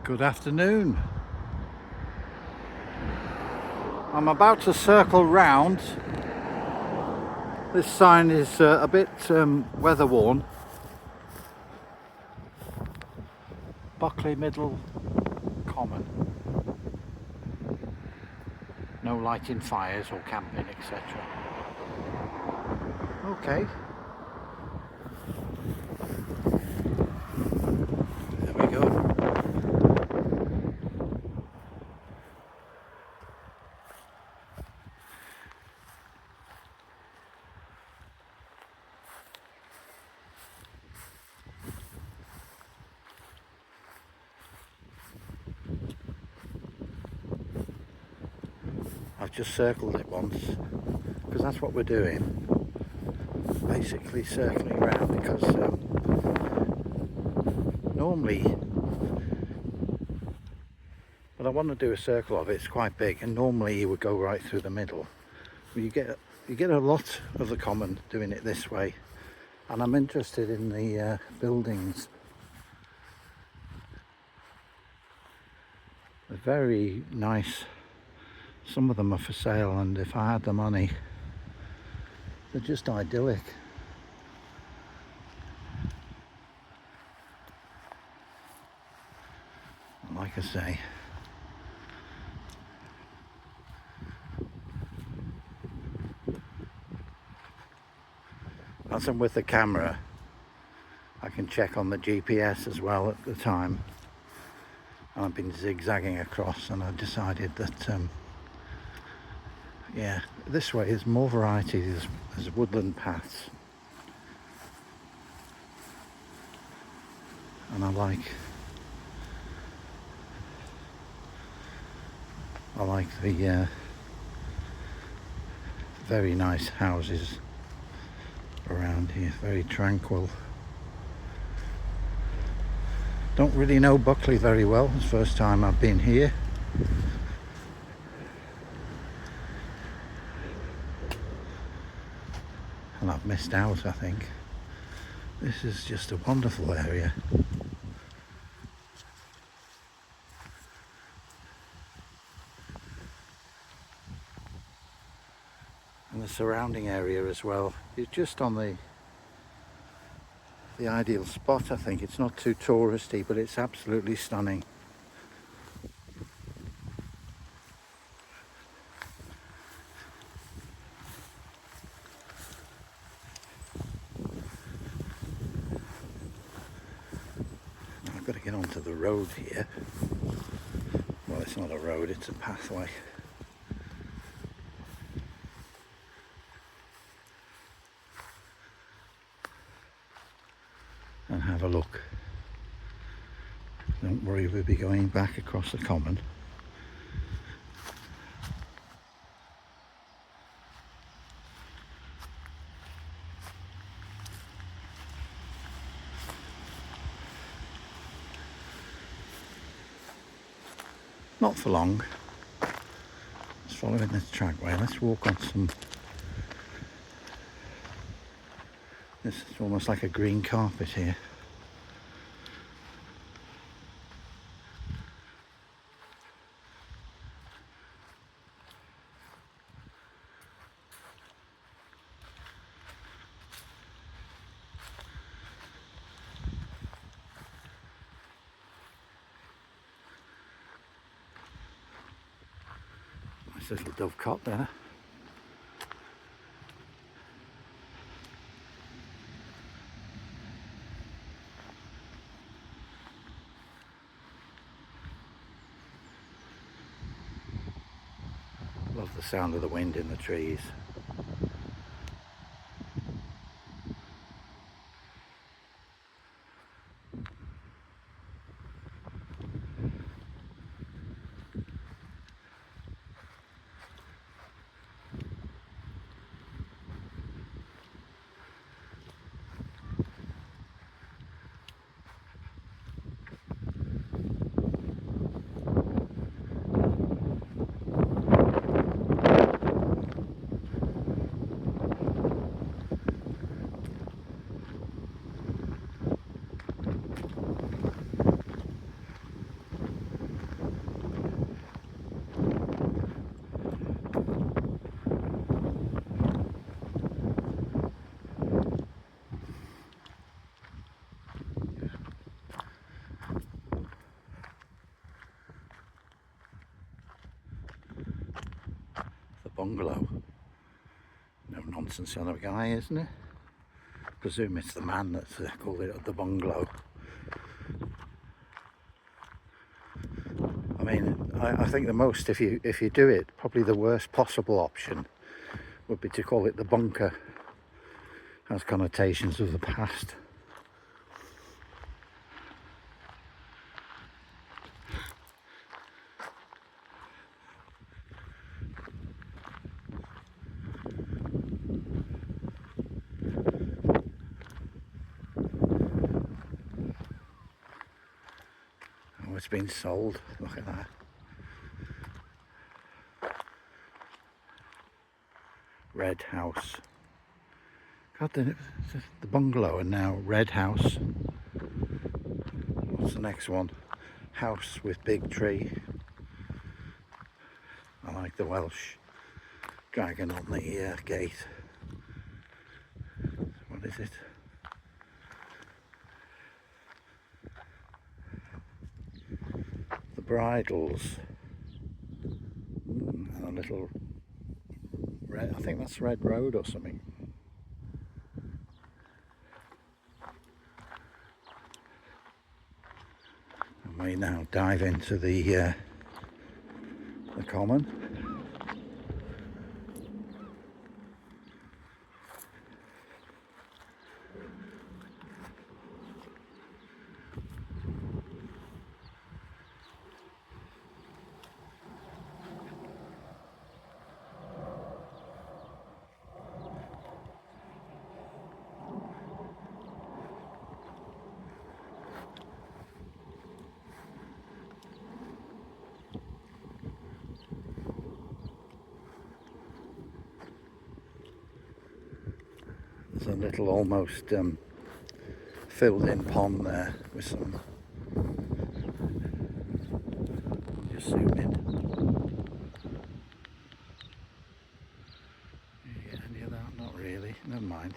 Good afternoon. I'm about to circle round. This sign is a bit weather worn. Buckley Middle Common. No lighting fires or camping, etc. Okay. There we go. I've just circled it once because that's what we're doing, basically circling around, because normally, but I want to do a circle of it. It's quite big, and normally you would go right through the middle. You get a lot of the common doing it this way, and I'm interested in the buildings. They're very nice. Some of them are for sale, and if I had the money, they're just idyllic. Like I say, as I'm with the camera, I can check on the GPS as well at the time. And I've been zigzagging across, and I've decided that yeah, this way is more variety. There's woodland paths, and I like the very nice houses around here, very tranquil. Don't really know Buckley very well. It's the first time I've been here. And I've missed out, I think. This is just a wonderful area. And the surrounding area as well. You're just on the ideal spot, I think. It's not too touristy, but it's absolutely stunning. I've got to get onto the road here. Well, it's not a road, it's a pathway. And have a look. Don't worry, we'll be going back across the common. Not for long. Just following this trackway. Let's walk on some. This is almost like a green carpet here. Nice little dovecot there. Love the sound of the wind in the trees. bungalow. No nonsense kind of guy, isn't it? Presume it's the man that's called it the bungalow. I mean, I think the most, if you do it, probably the worst possible option would be to call it the bunker. Has connotations of the past. Oh, it's been sold. Look at that. Red house. God, the bungalow and now red house. What's the next one? House with big tree. I like the Welsh dragon on the gate. What is it? The bridles. And a little red, I think that's Red Road or something. And we now dive into the common. There's a little almost filled in pond there with some, just zoom in. You get any of that? Not really, never mind.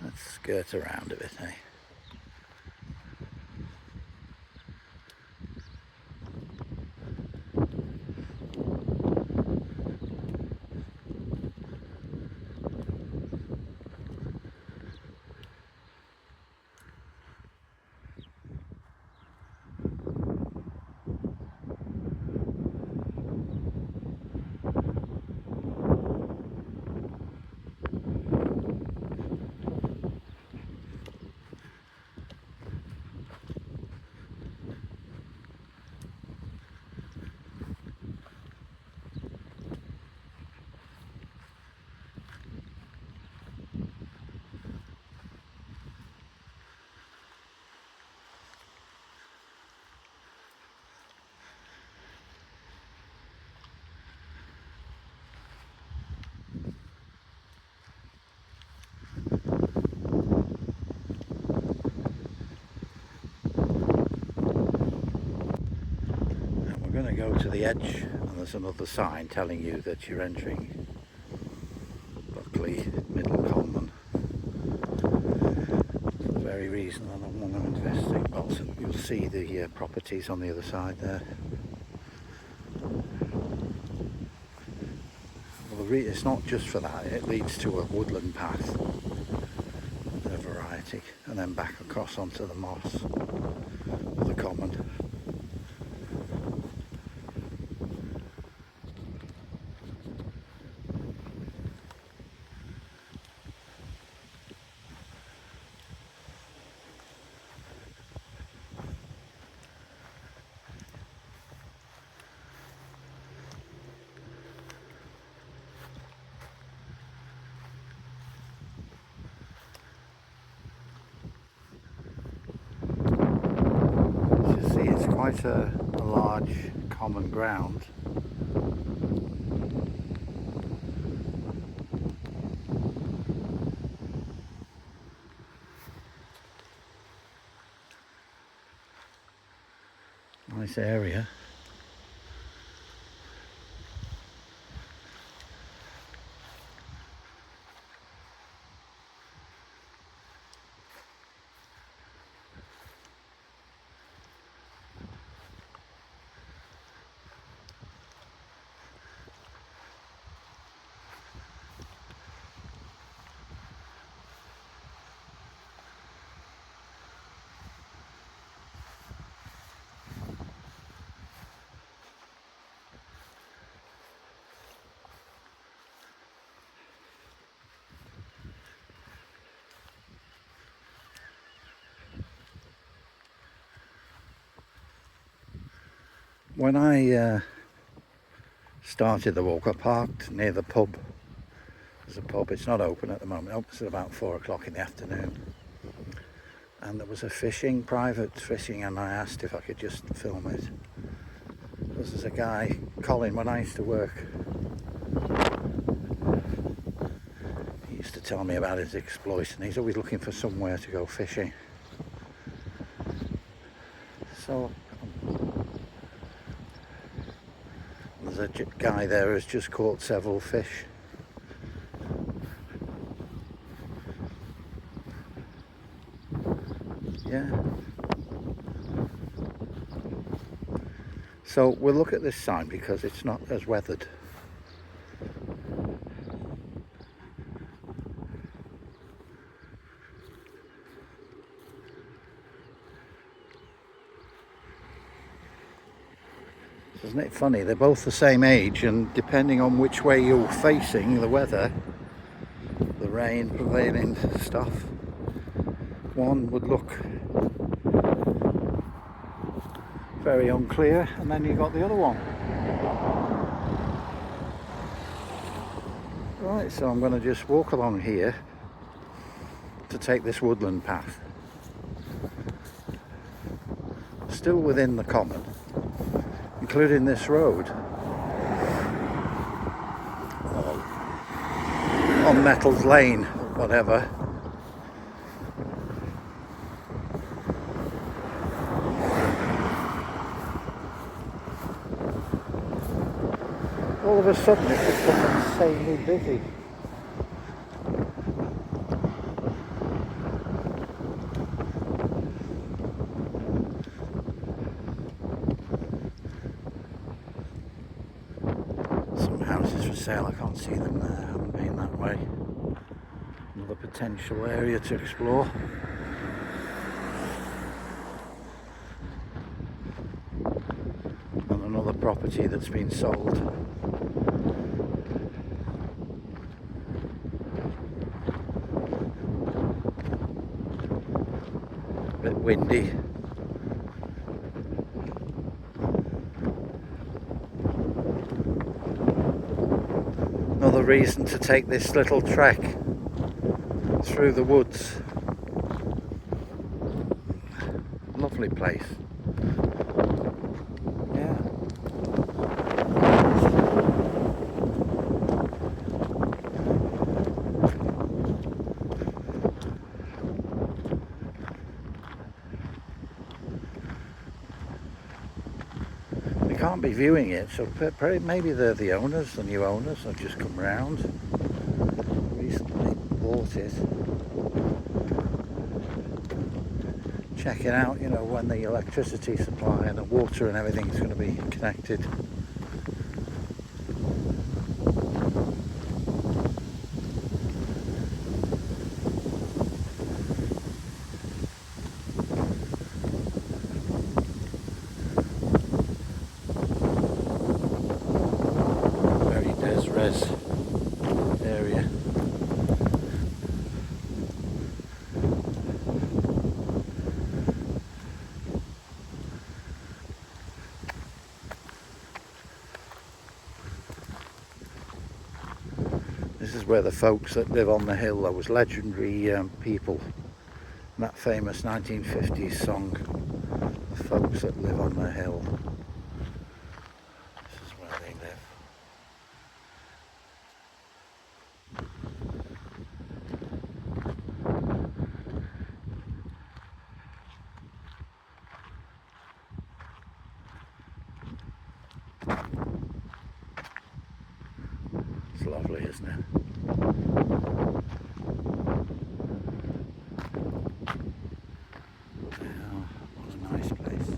Let's skirt around a bit, eh? We're going to go to the edge, and there's another sign telling you that you're entering Buckley Middle Common. For the very reason I don't want to investigate. Well, so you'll see the properties on the other side there. Well, it's not just for that, it leads to a woodland path, a variety, and then back across onto the moss, or the common. quite a large common ground. Nice area. When I started the walk, I parked near the pub. There's a pub, it's not open at the moment, it opens at about 4 o'clock in the afternoon. And there was a private fishing, and I asked if I could just film it. There's a guy, Colin, when I used to work, he used to tell me about his exploits, and he's always looking for somewhere to go fishing. So there's a guy there who's just caught several fish. Yeah. So we'll look at this sign because it's not as weathered. Isn't it funny? They're both the same age, and depending on which way you're facing, the weather, the rain, prevailing stuff, one would look very unclear, and then you've got the other one. Right, so I'm going to just walk along here to take this woodland path. Still within the common, including this road. On Metals Lane, whatever. All of a sudden it's become insanely busy. Some houses for sale, I can't see them there, I haven't been that way. Another potential area to explore. And another property that's been sold. Bit windy. Another reason to take this little trek through the woods. Lovely place. Yeah. Can't be viewing it, so maybe they're the owners, the new owners have just come round, recently bought it. Check it out, you know, when the electricity supply and the water and everything is going to be connected. Area. This is where the folks that live on the hill, those legendary people, that famous 1950s song, the folks that live on the hill. This is where they live. It's lovely, isn't it? Yeah, what a nice place.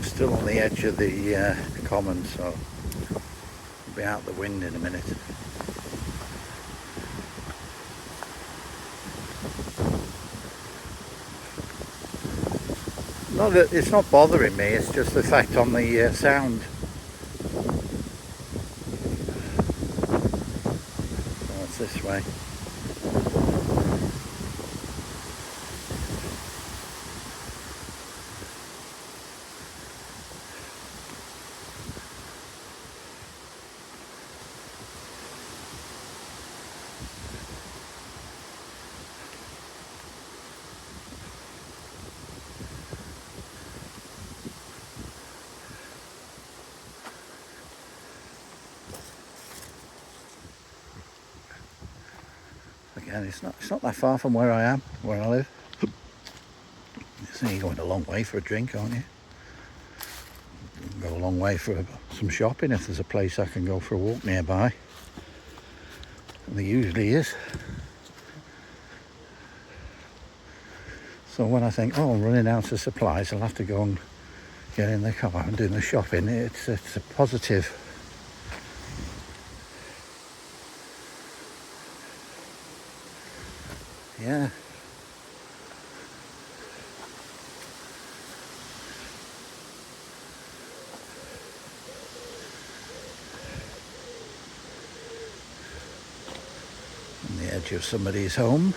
Still on the edge of the common, so I'll be out the wind in a minute. No, it's not bothering me, it's just the fact on the sound. Oh, it's this way. Again, it's not that far from where I am, where I live. So you're going a long way for a drink, aren't you? You can go a long way for some shopping if there's a place I can go for a walk nearby. And there usually is. So when I think, oh, I'm running out of supplies, I'll have to go and get in the car and do the shopping, it's a positive. Yeah. On the edge of somebody's home.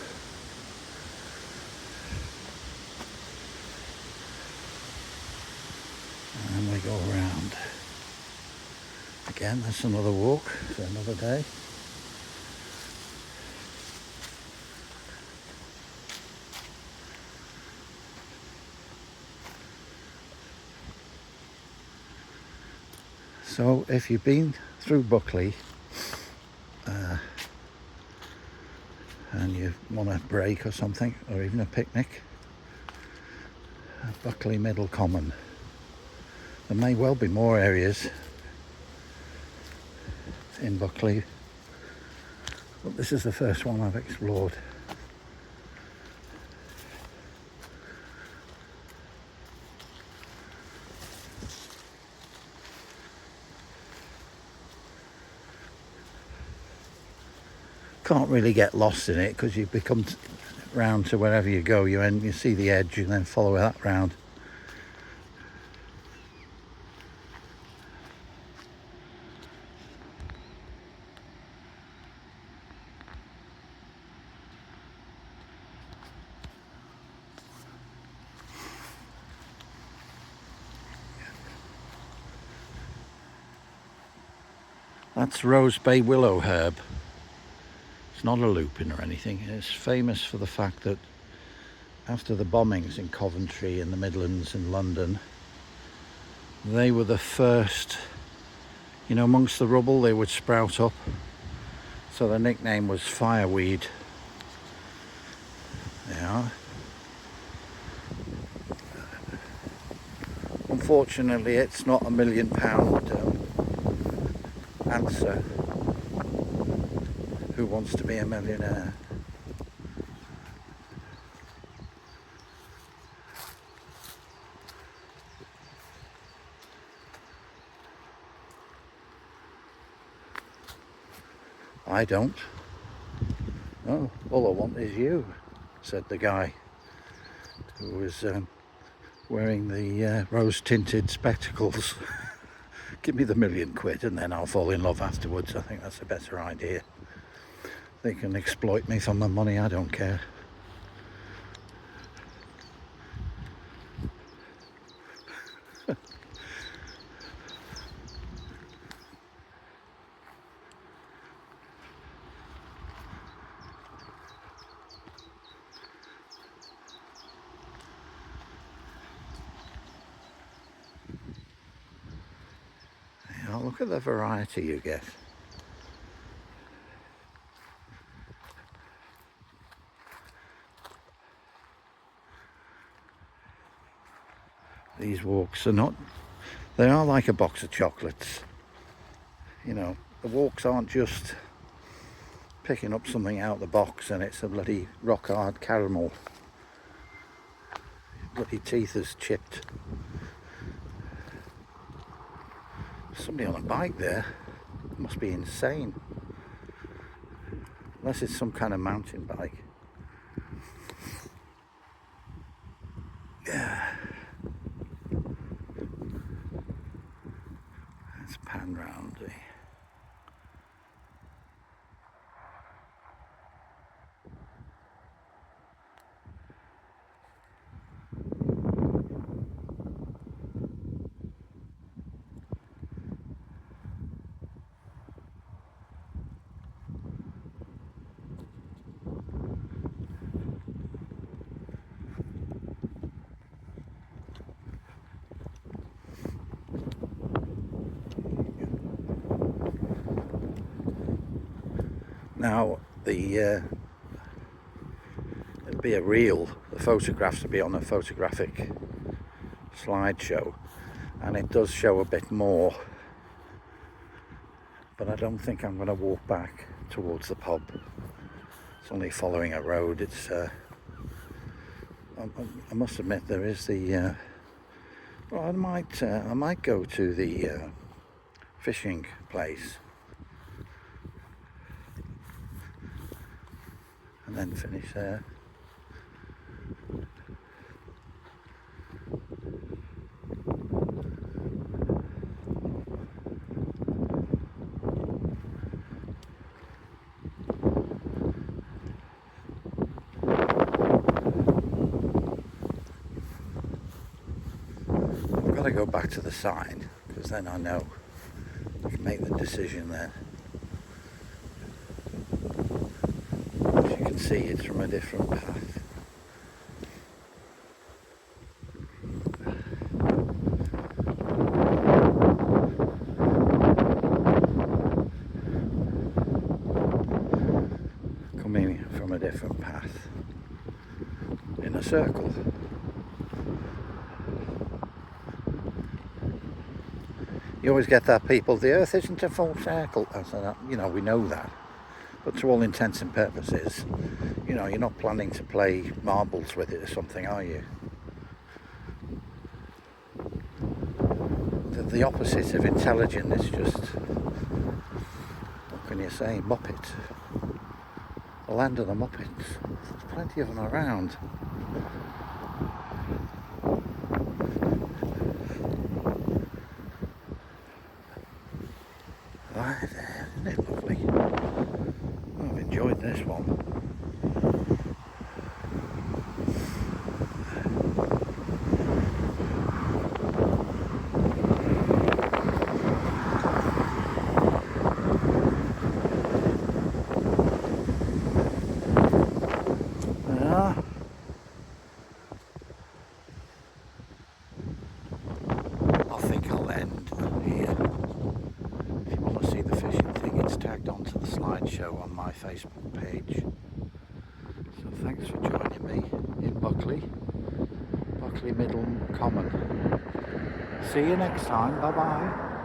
And we go around. Again, that's another walk for another day. So if you've been through Buckley and you want a break or something, or even a picnic, Buckley Middle Common. There may well be more areas in Buckley, but this is the first one I've explored. Can't really get lost in it because you become round to wherever you go, you see the edge and then follow that round. That's Rose Bay willow herb. It's not a lupin or anything. It's famous for the fact that after the bombings in Coventry and the Midlands and London, they were the first, amongst the rubble they would sprout up. So the nickname was fireweed. They are. Unfortunately, it's not £1 million answer. Who wants to be a millionaire? I don't. No, all I want is you, said the guy who was wearing the rose-tinted spectacles Give me the £1,000,000 and then I'll fall in love afterwards. I think that's a better idea. They can exploit me for my money, I don't care. Yeah, look at the variety you get. These walks are not, they are like a box of chocolates. You know, the walks aren't just picking up something out of the box and it's a bloody rock hard caramel. Bloody teeth is chipped. Somebody on a bike there must be insane. Unless it's some kind of mountain bike. Yeah. Let's pan round. Now it'll be a reel, the photographs will be on a photographic slideshow, and it does show a bit more, but I don't think I'm going to walk back towards the pub. It's only following a road. It's I must admit there is the well, I might go to the fishing place and then finish there. I've got to go back to the sign because then I know I can make the decision then. As you can see, it's from a different path. Coming from a different path in a circle. You always get that people, the earth isn't a full circle. I said, you know, we know that. But to all intents and purposes, you know, you're not planning to play marbles with it or something, are you? The opposite of intelligent is just, what can you say, Muppet. The land of the Muppets. There's plenty of them around. Right there, isn't it lovely? I've enjoyed this one. Yeah. I think I'll end here. If you want to see the fishing thing, it's tagged onto the slideshow on my Facebook page. So thanks for joining me in Buckley Middle Common. See you next time. Bye bye.